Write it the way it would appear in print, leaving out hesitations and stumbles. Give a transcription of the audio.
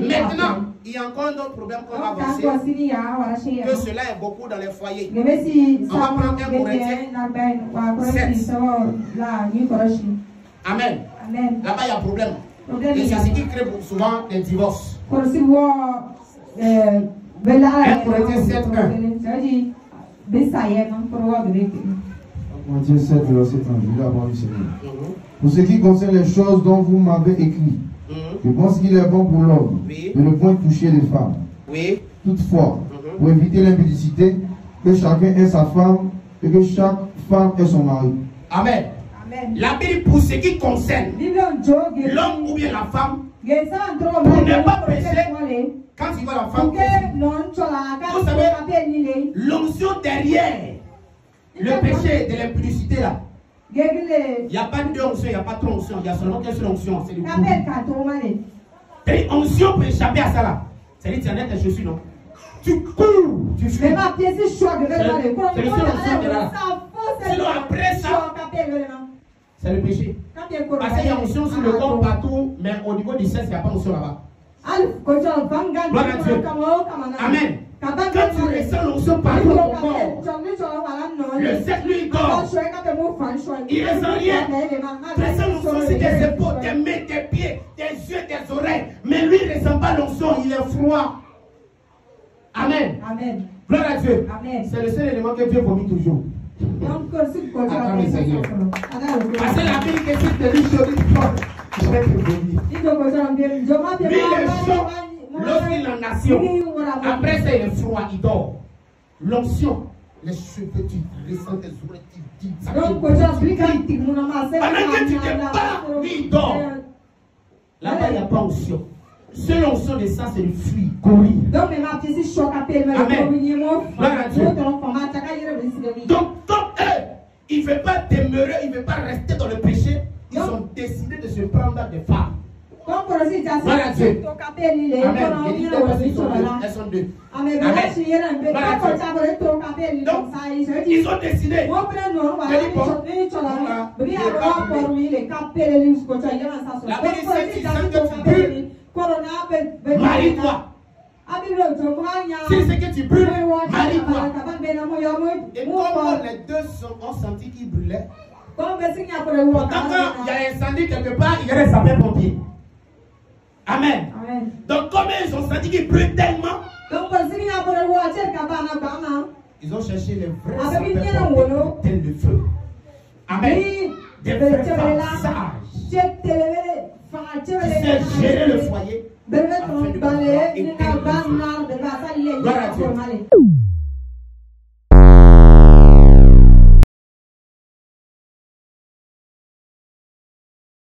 Maintenant, il y a encore d'autres problèmes qu'on va avancer. Que cela est beaucoup dans les foyers. On va prendre 1 Corinthiens 7. Amen. Là-bas, il y a un problème. Et c'est ce qui crée souvent des divorces. 1 Corinthiens 7, 1. Matthieu 7, verset 30. Je vais avoir du Seigneur. Pour ce qui concerne les choses dont vous m'avez écrit, je pense qu'il est bon pour l'homme de ne point toucher les femmes. Toutefois, pour éviter l'impudicité, que chacun ait sa femme et que chaque femme ait son mari. Amen. La Bible, pour ce qui concerne l'homme ou bien la femme, pour ne pas pécher, quand il voit la femme, vous savez, l'onction derrière le péché de l'impudicité là, il n'y a pas deux onctions, il n'y a pas trois onctions, il y a seulement qu'une seule onction, c'est le coup. Et onction pour échapper à ça là, c'est-à-dire tu en es tes chaussures, non? Tu cours, tu fuis. C'est le seul onction de là. Sinon après ça, c'est le péché. Parce qu'il y a onction sur le corps partout, mais au niveau du sexe, il n'y a pas onction là-bas. Gloire à Dieu. Amen. Quand tu ressens l'onction partout dans ton corps, le sexe lui dort. Il ne ressent rien. Tu ressens l'onction sur tes épaules, tes mains, tes pieds, tes yeux, tes oreilles. Mais lui il ne ressent pas l'onction, il est froid. Amen. Gloire à Dieu. C'est le seul élément que Dieu vomit toujours. Attends, mes seigneurs. Parce que la Bible que tu te dis, je vais te vomir. Mais le chaud, lorsqu'il est en nation, après ça il est froid, il dort. L'onction, les cheveux, tu ressens tes oreilles, tu dis. Pendant que tu te bats, lui il dort. Là-bas il n'y a pas onction. Seule onction de ça, c'est le fuir, courir. Amen. Gloire à Dieu. Donc, il ne veut pas demeurer, il ne veut pas rester dans le péché. Ils ont décidé de se prendre des femmes. Gloire à Dieu. Amen. Elles sont deux. Amen. Donc, ils ont décidé. La Bible dit marie-toi. Si c'est que tu brûles, marie-toi. Et comme les deux ont senti qu'ils brûlaient, pourtant quand il y a incendie quelque part, il y a des sapeurs-pompiers. Amen. Donc comme ils ont senti qu'ils brûlent tellement, ils ont cherché les vrais sapeurs-pompiers tels le feu. Amen. Des vrais femmes sages. Tu sais gérer le foyer. Gloire à Dieu.